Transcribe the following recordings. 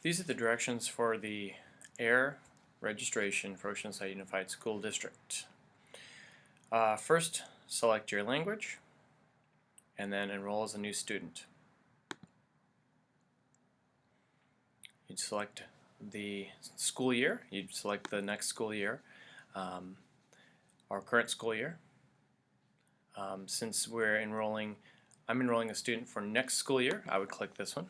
These are the directions for the AIR registration for Oceanside Unified School District. First, select your language and then enroll as a new student. You'd select the school year, you'd select the next school year, or current school year. Since I'm enrolling a student for next school year, I would click this one.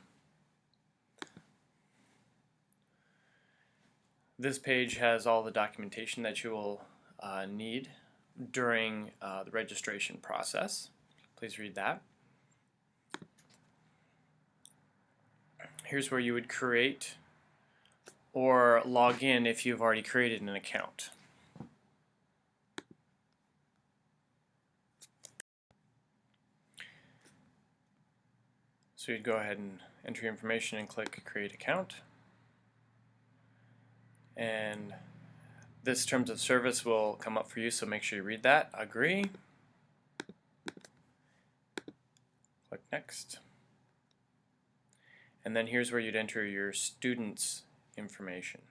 This page has all the documentation that you will need during the registration process. Please read that. Here's where you would create or log in if you've already created an account. So you'd go ahead and enter your information and click Create Account. And this terms of service will come up for you, so make sure you read that. Agree. Click Next. And then here's where you'd enter your student's information.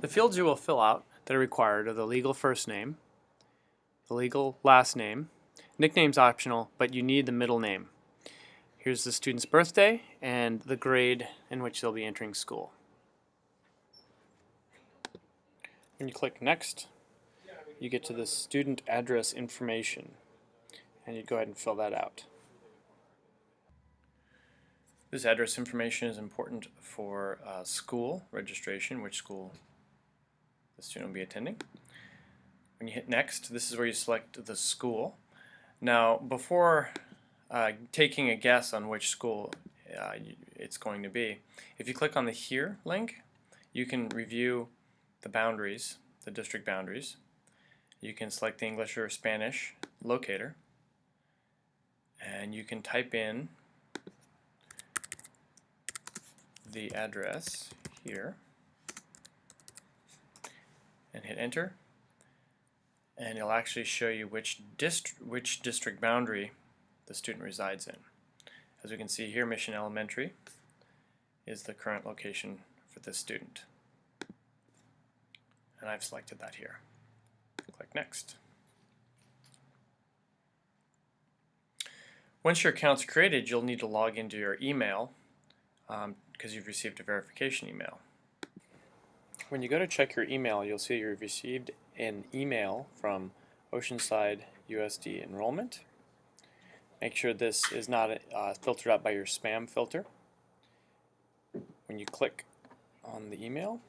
The fields you will fill out that are required are the legal first name, the legal last name. Nickname's optional, but you need the middle name. Here's the student's birthday and the grade in which they'll be entering school. When you click Next, you get to the student address information, and you go ahead and fill that out. This address information is important for school registration, which school the student will be attending. When you hit Next, this is where you select the school. Now, before taking a guess on which school it's going to be, if you click on the Here link, you can review the boundaries, the district boundaries. You can select the English or Spanish locator, and you can type in the address here and hit enter, and it'll actually show you which district boundary the student resides in. As we can see here, Mission Elementary is the current location for this student. And I've selected that here. Click Next. Once your account's created, you'll need to log into your email because you've received a verification email. When you go to check your email, you'll see you've received an email from Oceanside USD Enrollment. Make sure this is not filtered out by your spam filter. When you click on the email,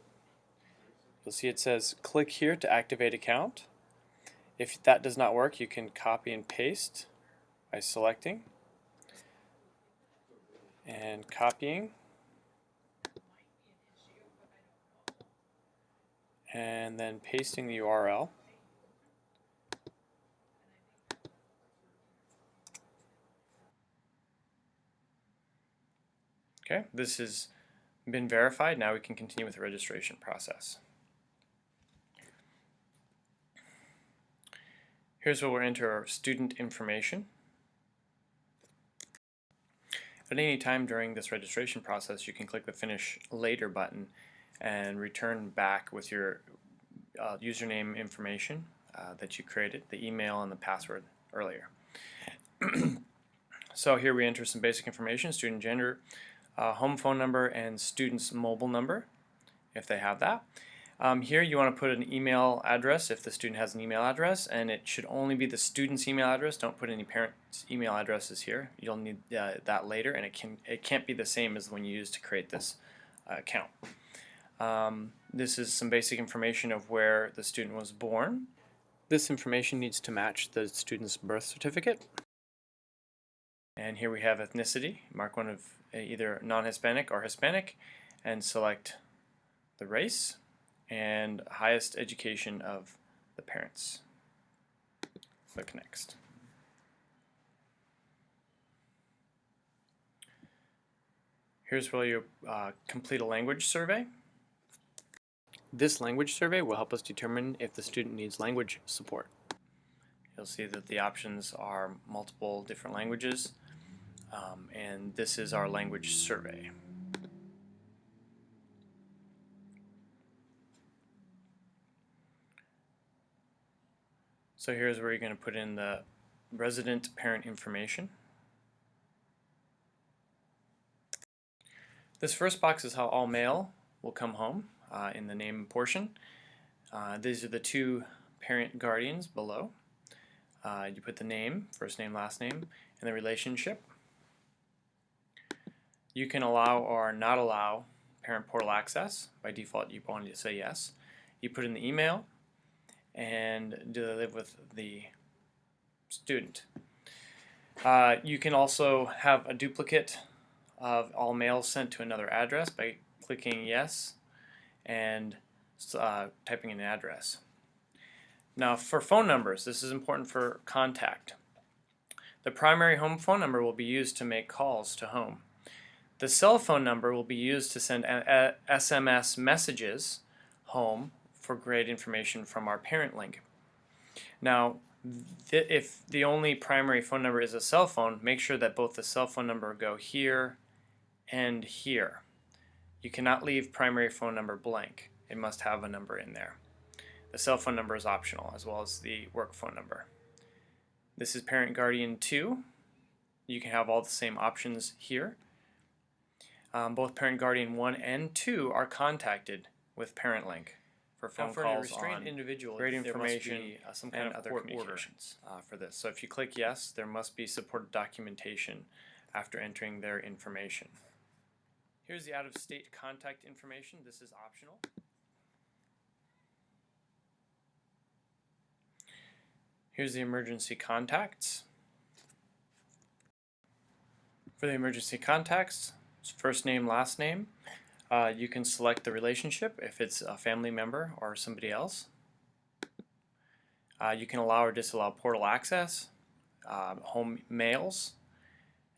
you'll see it says click here to activate account. If that does not work, you can copy and paste by selecting and copying and then pasting the URL. Okay, this has been verified. Now we can continue with the registration process. Here's where we'll enter our student information. At any time during this registration process, you can click the Finish Later button and return back with your username information that you created, the email and the password earlier. So here we enter some basic information: student gender, home phone number, and student's mobile number if they have that. Here you want to put an email address if the student has an email address, and it should only be the student's email address. Don't put any parents' email addresses here. You'll need that later, and it can't be the same as the one you used to create this account. This is some basic information of where the student was born. This information needs to match the student's birth certificate. And here we have ethnicity. Mark one of either non-Hispanic or Hispanic and select the race and highest education of the parents. Click Next. Here's where you complete a language survey. This language survey will help us determine if the student needs language support. You'll see that the options are multiple different languages, and this is our language survey. So here's where you're going to put in the resident parent information. This first box is how all mail will come home in the name portion. These are the two parent guardians below. You put the name, first name, last name, and the relationship. You can allow or not allow parent portal access. By default, you want to say yes. You put in the email, and do they live with the student. You can also have a duplicate of all mail sent to another address by clicking yes and typing in an address. Now for phone numbers, this is important for contact. The primary home phone number will be used to make calls to home. The cell phone number will be used to send SMS messages home for grade information from our parent link. Now, if the only primary phone number is a cell phone, make sure that both the cell phone number go here and here. You cannot leave primary phone number blank. It must have a number in there. The cell phone number is optional, as well as the work phone number. This is parent guardian 2. You can have all the same options here. Both parent guardian 1 and 2 are contacted with parent link for phone calls on individual grade information, some kind of other communications for this. So if you click yes, there must be supported documentation after entering their information. Here's the out-of-state contact information. This is optional. Here's the emergency contacts. For the emergency contacts, first name, last name. You can select the relationship if it's a family member or somebody else. You can allow or disallow portal access, home mails,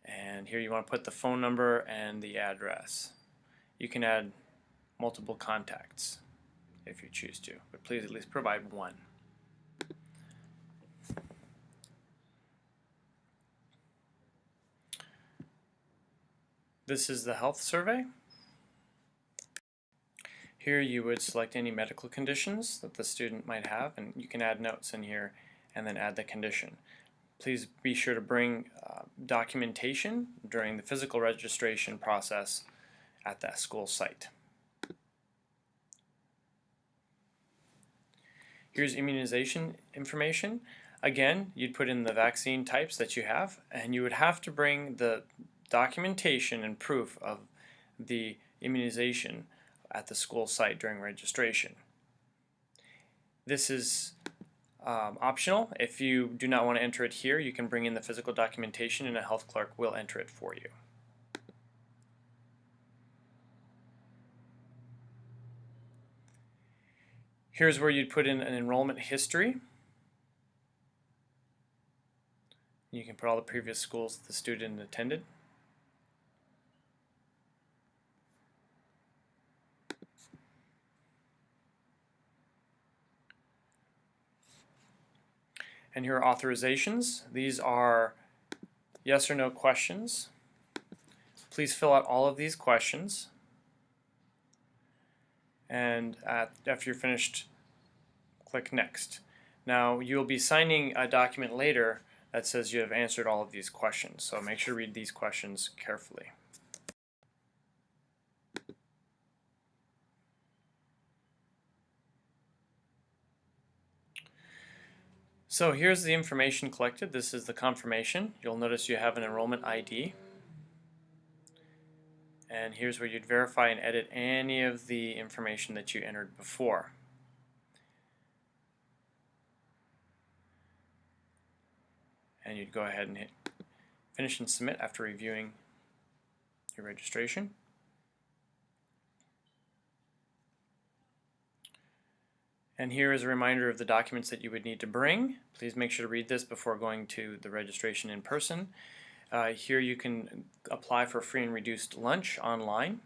and here you want to put the phone number and the address. You can add multiple contacts if you choose to, but please at least provide one. This is the health survey. Here you would select any medical conditions that the student might have, and you can add notes in here and then add the condition. Please be sure to bring documentation during the physical registration process at that school site. Here's immunization information. Again, you'd put in the vaccine types that you have, and you would have to bring the documentation and proof of the immunization at the school site during registration. This is optional. If you do not want to enter it here, you can bring in the physical documentation and a health clerk will enter it for you. Here's where you'd put in an enrollment history. You can put all the previous schools the student attended. And here are authorizations. These are yes or no questions. Please fill out all of these questions. And after you're finished, click Next. Now you'll be signing a document later that says you have answered all of these questions, so make sure to read these questions carefully. So here's the information collected. This is the confirmation. You'll notice you have an enrollment ID. And here's where you'd verify and edit any of the information that you entered before. And you'd go ahead and hit Finish and Submit after reviewing your registration. And here is a reminder of the documents that you would need to bring. Please make sure to read this before going to the registration in person. Here you can apply for free and reduced lunch online,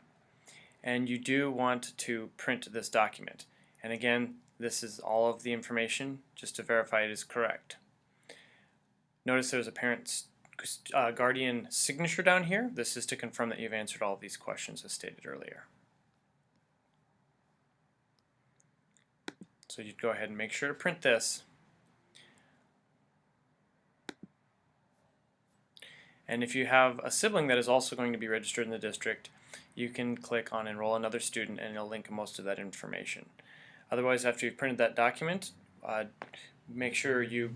and you do want to print this document. And again, this is all of the information just to verify it is correct. Notice there's a parent's guardian signature down here. This is to confirm that you've answered all of these questions as stated earlier. So you'd go ahead and make sure to print this And if you have a sibling that is also going to be registered in the district, you can click on Enroll Another Student and it'll link most of that information. Otherwise, after you've printed that document, make sure you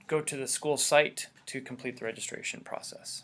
go to the school site to complete the registration process.